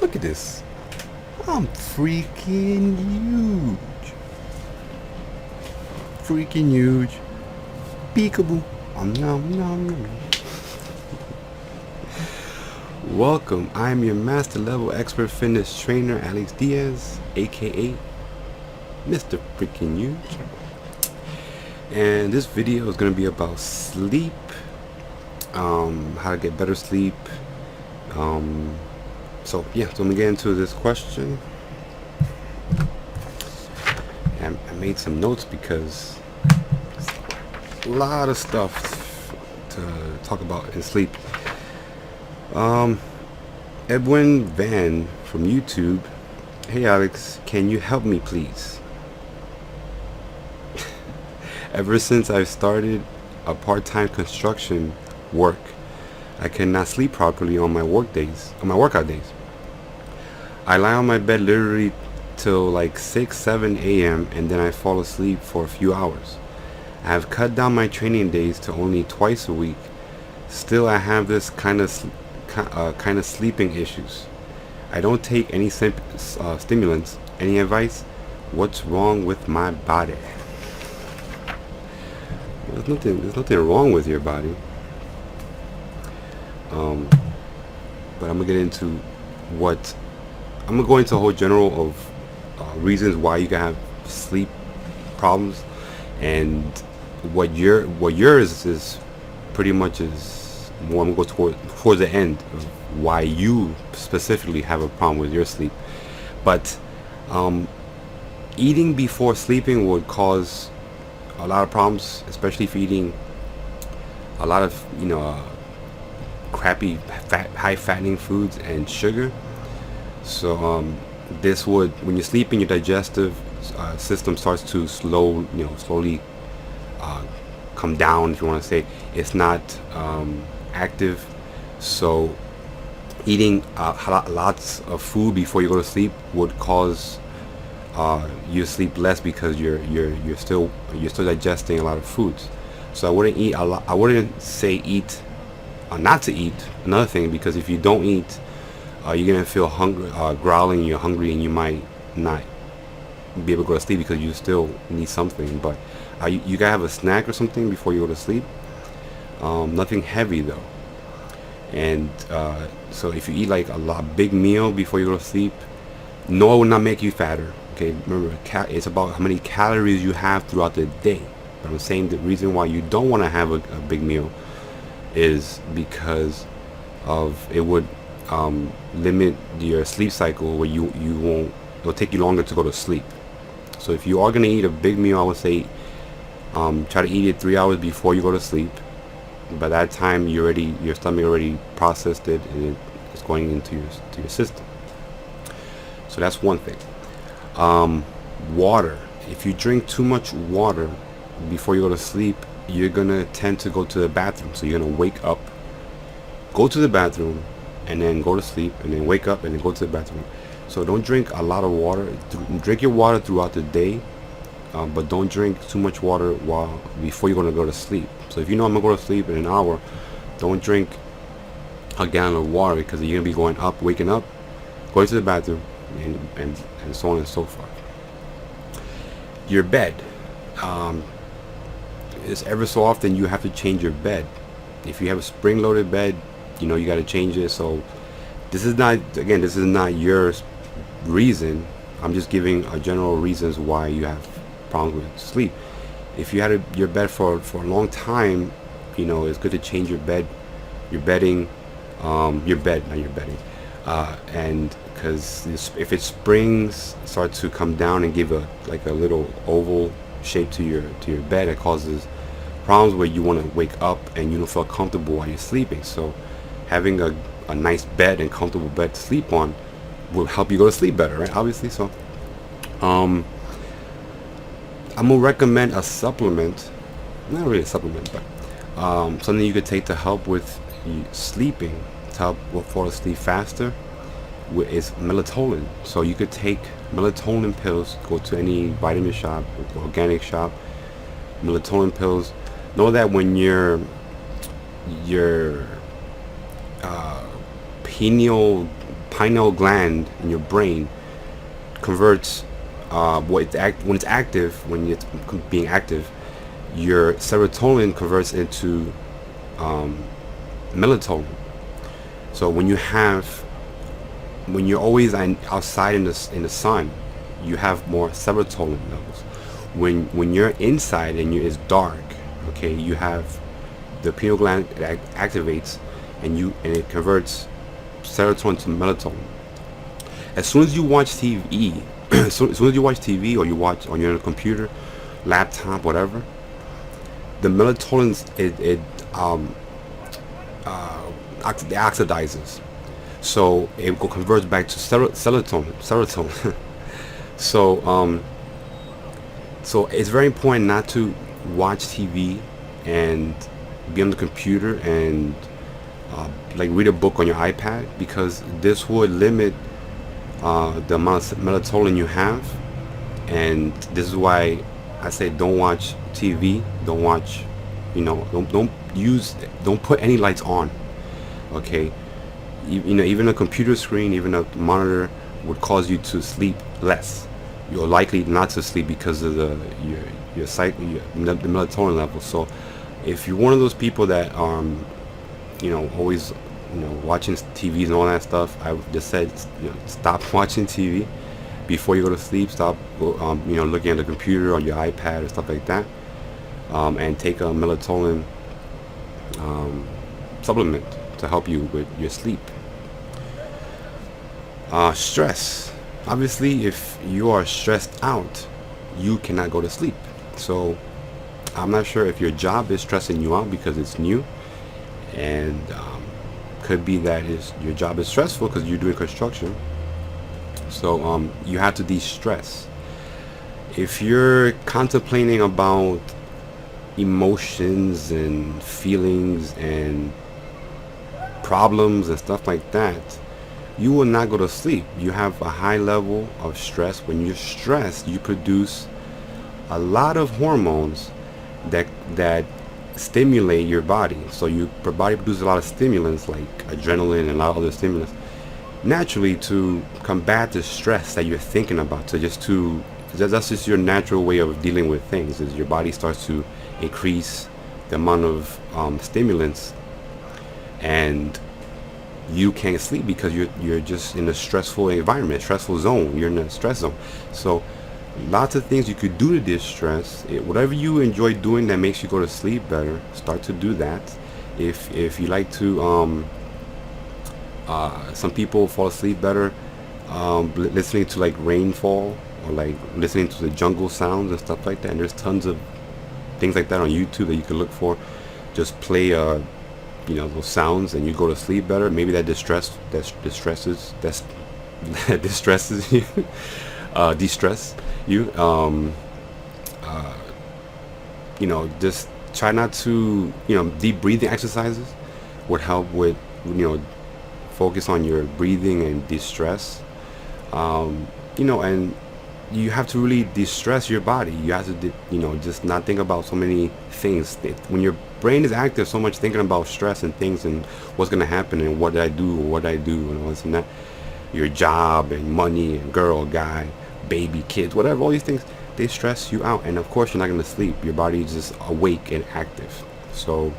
Look at this. I'm freaking huge. Freaking huge. Peekaboo. Nom nom nom. Welcome. I'm your master level expert fitness trainer, Alex Diaz, aka Mr. Freaking Huge. And this video is going to be about sleep, how to get better sleep. So I'm gonna get into this question. And I made some notes because there's a lot of stuff to talk about in sleep. Edwin Van from YouTube. Hey Alex, can you help me please? Ever since I've started a part-time construction work, I cannot sleep properly on my workout days. I lie on my bed literally till like 7 a.m. and then I fall asleep for a few hours. I have cut down my training days to only twice a week. Still, I have this kind of sleeping issues. I don't take any stimulants. Any advice? What's wrong with my body? There's nothing wrong with your body. But I'm gonna get into I'm gonna go into a whole general of reasons why you can have sleep problems, and what yours is pretty much is more. I'm gonna go towards the end of why you specifically have a problem with your sleep. But eating before sleeping would cause a lot of problems, especially if you're eating a lot of crappy high fattening foods and sugar. So this would, when you're sleeping, your digestive system starts to slowly come down, if you want to say. It's not active. So eating lots of food before you go to sleep would cause you to sleep less, because you're still digesting a lot of foods. So I wouldn't eat a lot. I wouldn't say eat not to eat. Another thing, because if you don't eat, you're gonna feel hungry, growling. You're hungry, and you might not be able to go to sleep because you still need something. But you gotta have a snack or something before you go to sleep. Nothing heavy though. And so if you eat like a big meal before you go to sleep, no, it will not make you fatter. Okay, remember, it's about how many calories you have throughout the day. But I'm saying the reason why you don't want to have a big meal is because of it would limit your sleep cycle, where it'll take you longer to go to sleep. So if you are going to eat a big meal, I would say try to eat it 3 hours before you go to sleep. By that time, your stomach already processed it, and it's going into your system. So that's one thing. Water. If you drink too much water before you go to sleep, you're gonna tend to go to the bathroom. So you're gonna wake up, go to the bathroom, and then go to sleep, and then wake up and then go to the bathroom. So don't drink a lot of water. Drink your water throughout the day, but don't drink too much water before you're gonna go to sleep. So if you know I'm gonna go to sleep in an hour, don't drink a gallon of water, because you're gonna be going up, waking up, going to the bathroom, and so on and so forth. Your bed. Is ever so often you have to change your bed. If you have a spring-loaded bed, you got to change it. So this is not your reason. I'm just giving a general reasons why you have problems with sleep. If you had your bed for a long time, it's good to change your bed, your bedding, your bed, not your bedding, and because if it springs start to come down and give a little oval shape to your bed, it causes problems where you want to wake up and you don't feel comfortable while you're sleeping. So having a nice bed and comfortable bed to sleep on will help you go to sleep better, right? Obviously. So I'm gonna recommend a supplement, not really a supplement, but something you could take to help with sleeping, to help fall asleep faster, is melatonin. So you could take melatonin pills. Go to any vitamin shop, organic shop, melatonin pills. Know that when your pineal pineal gland in your brain converts when it's active, when it's being active, your serotonin converts into melatonin. So when you're always outside in the sun, you have more serotonin levels. When you're inside and it's dark, okay, you have the pineal gland activates, and it converts serotonin to melatonin. As soon as you watch TV, as soon as you watch TV, or you're on a computer, laptop, whatever, the melatonin it oxidizes, so it converts back to serotonin. So so it's very important not to watch TV and be on the computer and like read a book on your iPad, because this would limit the amount of melatonin you have. And this is why I say don't watch TV, don't watch, don't put any lights on. Okay, even a computer screen, even a monitor would cause you to sleep less. You're likely not to sleep because of your cycle, the melatonin level. So if you're one of those people that always watching TVs and all that stuff, I just said, stop watching TV before you go to sleep. Stop looking at the computer or your iPad or stuff like that, and take a melatonin supplement to help you with your sleep. Stress. Obviously, if you are stressed out, you cannot go to sleep. So I'm not sure if your job is stressing you out because it's new, and could be that your job is stressful because you're doing construction. So you have to de-stress. If you're contemplating about emotions and feelings and problems and stuff like that, you will not go to sleep. You have a high level of stress. When you're stressed, you produce a lot of hormones that stimulate your body. So your body produces a lot of stimulants like adrenaline and a lot of other stimulants naturally to combat the stress that you're thinking about. That's just your natural way of dealing with things, is your body starts to increase the amount of stimulants, and you can't sleep because you're just in a stressful environment, stressful zone. You're in a stress zone. So lots of things you could do to distress. Whatever you enjoy doing that makes you go to sleep better, start to do that. If you like to some people fall asleep better listening to like rainfall, or like listening to the jungle sounds and stuff like that, and there's tons of things like that on YouTube that you can look for. Just play those sounds and you go to sleep better. Maybe that distresses you, de-stress you. Just try not to, deep breathing exercises would help with, focus on your breathing and de-stress. And you have to really de-stress your body. You have to, just not think about so many things. When your brain is active, so much thinking about stress and things and what's going to happen and what did I do and all this and that. Your job and money and girl, guy, baby, kids, whatever, all these things, they stress you out. And of course, you're not going to sleep. Your body is just awake and active. So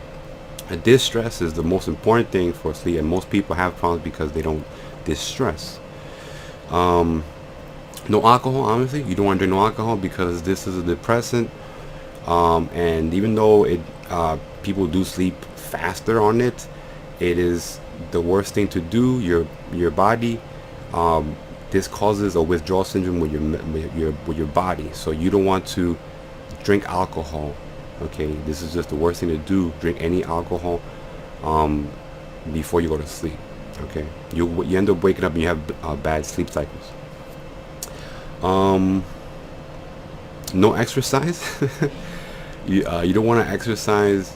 distress is the most important thing for sleep. And most people have problems because they don't distress. No alcohol, honestly. You don't want to drink no alcohol because this is a depressant. And even though people do sleep faster on it, it is the worst thing to do. Your body, this causes a withdrawal syndrome with your body. So you don't want to drink alcohol. Okay, this is just the worst thing to do. Drink any alcohol before you go to sleep. Okay, you end up waking up and you have bad sleep cycles. No exercise. You don't want to exercise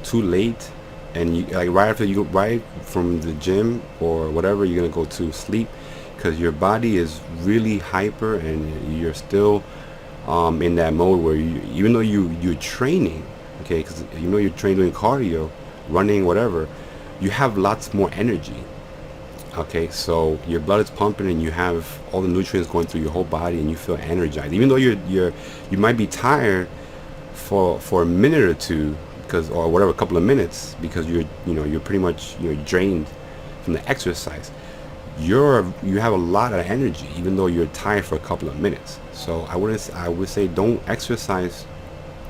too late, and you like right from the gym or whatever, you're gonna go to sleep because your body is really hyper and you're still in that mode where even though you're training, okay, because you're trained doing cardio, running, whatever, you have lots more energy. Okay, so your blood is pumping and you have all the nutrients going through your whole body and you feel energized. Even though you might be tired for a minute or two because or whatever, a couple of minutes because you're pretty much drained from the exercise. You have a lot of energy even though you're tired for a couple of minutes. So I would say don't exercise.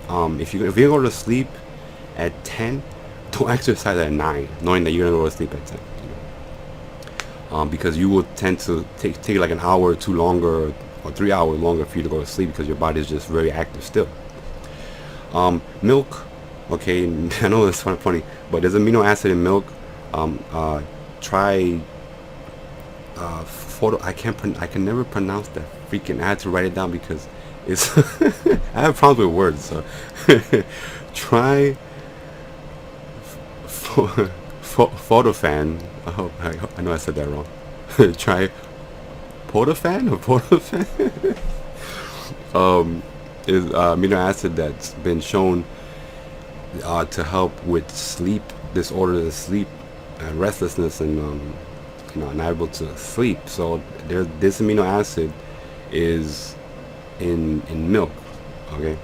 If you go to sleep at 10, don't exercise at 9, knowing that you're gonna go to sleep at 10. Because you will tend to take like an hour or two longer or 3 hours longer for you to go to sleep because your body is just very active still. Milk, okay, I know it's kind of funny, but there's amino acid in milk. Try photo. I can never pronounce that freaking. I had to write it down because it's. I have problems with words. So try photofan. I know I said that wrong. Try Portofan or Portofan. Is amino acid that's been shown to help with sleep disorders of sleep, restlessness, and not able to sleep. So this amino acid is in milk. Okay.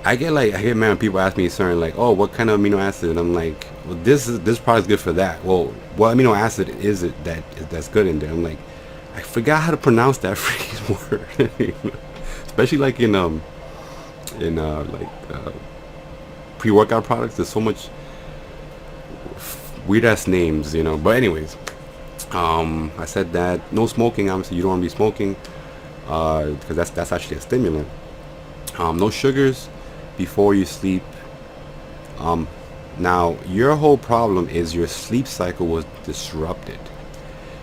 I get mad when people ask me certain like, oh, what kind of amino acid? And I'm like, well, this product's good for that. Well, what amino acid is it that's good in there? I'm like, I forgot how to pronounce that freaking word. Especially like in pre-workout products. There's so much weird ass names, But anyways, I said that no smoking. Obviously, you don't want to be smoking because that's actually a stimulant. No sugars before you sleep. Now your whole problem is your sleep cycle was disrupted.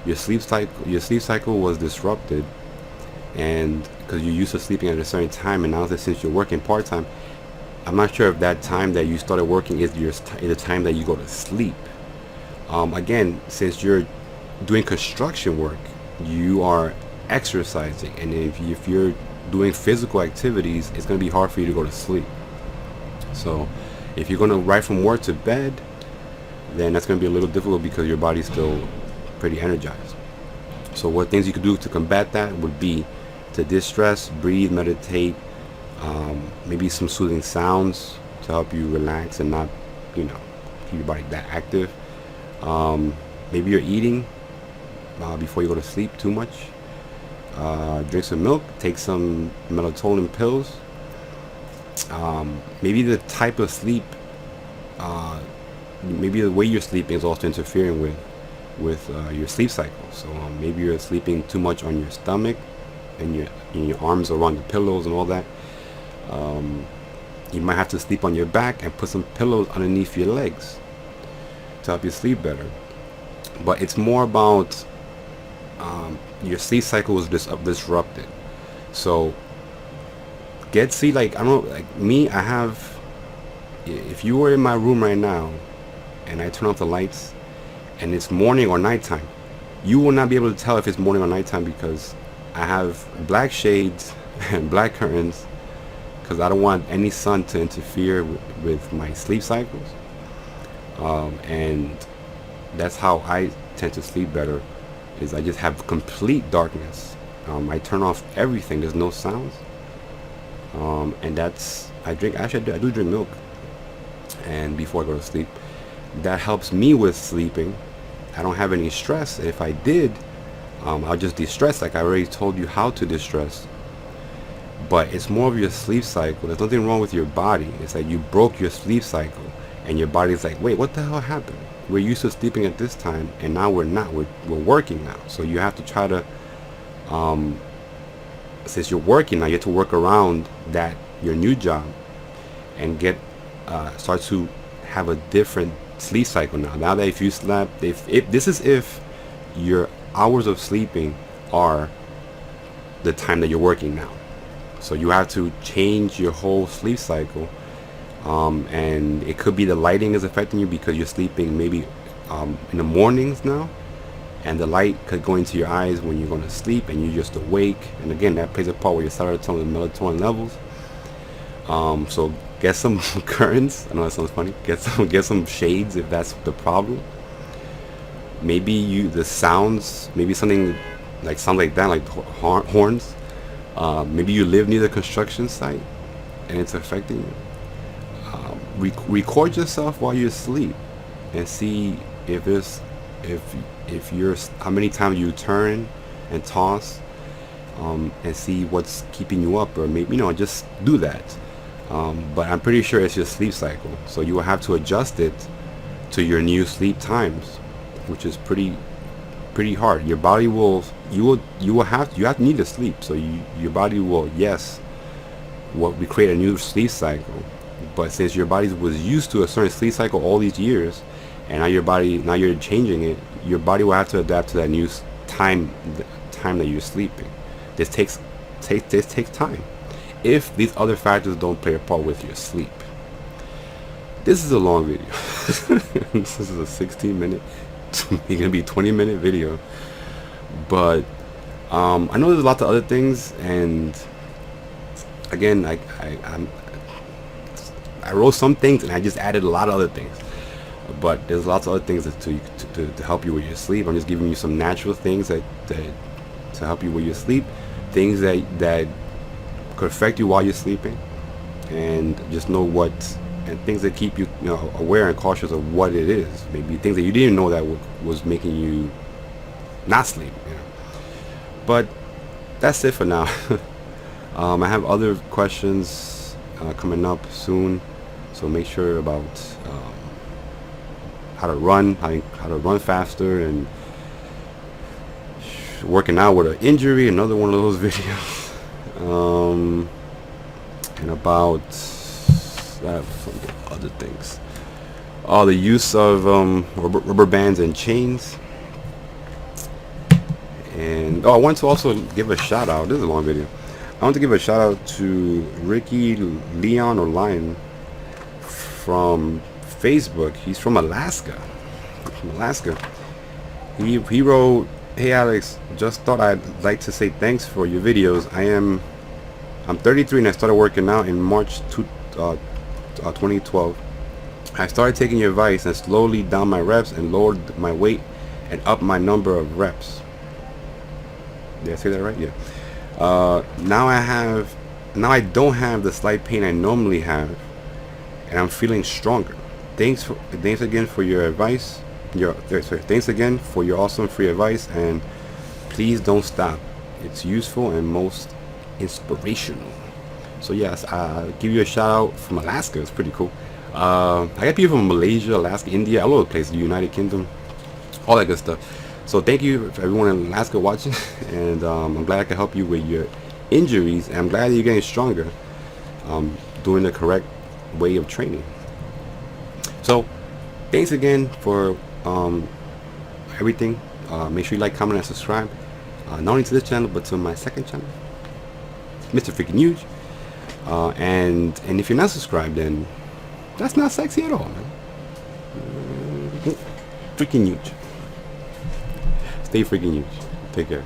Your sleep cycle was disrupted, and because you're used to sleeping at a certain time, and now that since you're working part time, I'm not sure if that time that you started working is the time that you go to sleep. Again, since you're doing construction work, you are exercising, and if you're doing physical activities, it's going to be hard for you to go to sleep. So if you're going to ride from work to bed, then that's going to be a little difficult because your body's still pretty energized. So what things you could do to combat that would be to distress, breathe, meditate, maybe some soothing sounds to help you relax and not, keep your body that active. Maybe you're eating before you go to sleep too much. Drink some milk, take some melatonin pills. Maybe the type of sleep, maybe the way you're sleeping is also interfering with your sleep cycle. So maybe you're sleeping too much on your stomach and your arms around the pillows and all that. You might have to sleep on your back and put some pillows underneath your legs to help you sleep better. But it's more about your sleep cycle is disrupted. So like I don't know, like me, I have. If you were in my room right now, and I turn off the lights, and it's morning or nighttime, you will not be able to tell if it's morning or nighttime because I have black shades and black curtains because I don't want any sun to interfere with my sleep cycles. And that's how I tend to sleep better. Is I just have complete darkness. I turn off everything. There's no sounds. And I do drink milk, and before I go to sleep, that helps me with sleeping. I don't have any stress. If I did, I'll just de-stress. Like I already told you how to de-stress. But it's more of your sleep cycle. There's nothing wrong with your body. It's like you broke your sleep cycle, and your body's like, wait, what the hell happened? We're used to sleeping at this time, and now we're not. We're working now. So you have to try to, since you're working now, you have to work around your new job, and start to have a different sleep cycle now. Now that if you slept, if your hours of sleeping are the time that you're working now, so you have to change your whole sleep cycle. And it could be the lighting is affecting you because you're sleeping maybe in the mornings now, and the light could go into your eyes when you're going to sleep and you're just awake. And again, that plays a part with your serotonin and melatonin levels. So get some curtains. I know that sounds funny. Get some shades if that's the problem. Maybe the sounds, maybe something like sounds like that, like horns. Maybe you live near the construction site and it's affecting you. Record yourself while you sleep and see if there's if you're how many times you turn and toss, and see what's keeping you up, or maybe just do that. But I'm pretty sure it's your sleep cycle, so you will have to adjust it to your new sleep times, which is pretty hard. Your body will you have to need to sleep, so your body will, yes, what we create a new sleep cycle. But since your body was used to a certain sleep cycle all these years, and now you're changing it, your body will have to adapt to that new time that you're sleeping. This takes time. If these other factors don't play a part with your sleep. This is a long video. This is a 16-minute, it's gonna be a 20-minute video. But I know there's lots of other things, and again, I wrote some things and I just added a lot of other things. But there's lots of other things to help you with your sleep. I'm just giving you some natural things that to help you with your sleep, things that could affect you while you're sleeping, and just know what, and things that keep you, aware and cautious of what it is. Maybe things that you didn't know that was making you not sleep. But that's it for now. I have other questions coming up soon, so make sure about how to run faster, and working out with an injury, another one of those videos. And about some other things. The use of rubber bands and chains. And I want to also give a shout out. This is a long video. I want to give a shout out to Ricky Leon or Lion from Facebook. He's from Alaska. He wrote, "Hey Alex, just thought I'd like to say thanks for your videos. I'm 33 and I started working out in March 2012. I started taking your advice and slowly down my reps and lowered my weight and up my number of reps." Did I say that right? Yeah. Now I don't have the slight pain I normally have, and I'm feeling stronger. Thanks again for your advice. Thanks again for your awesome free advice, and please don't stop. It's useful and most inspirational. So yes, I'll give you a shout out from Alaska. It's pretty cool. I got people from Malaysia, Alaska, India, all over the place, the United Kingdom, all that good stuff. So thank you for everyone in Alaska watching, and I'm glad I can help you with your injuries, and I'm glad that you're getting stronger, doing the correct way of training. So thanks again for everything. Make sure you like, comment, and subscribe, not only to this channel but to my second channel, Mr. Freaking Huge. And if you're not subscribed, then that's not sexy at all, man. Freaking huge. Stay freaking huge. Take care.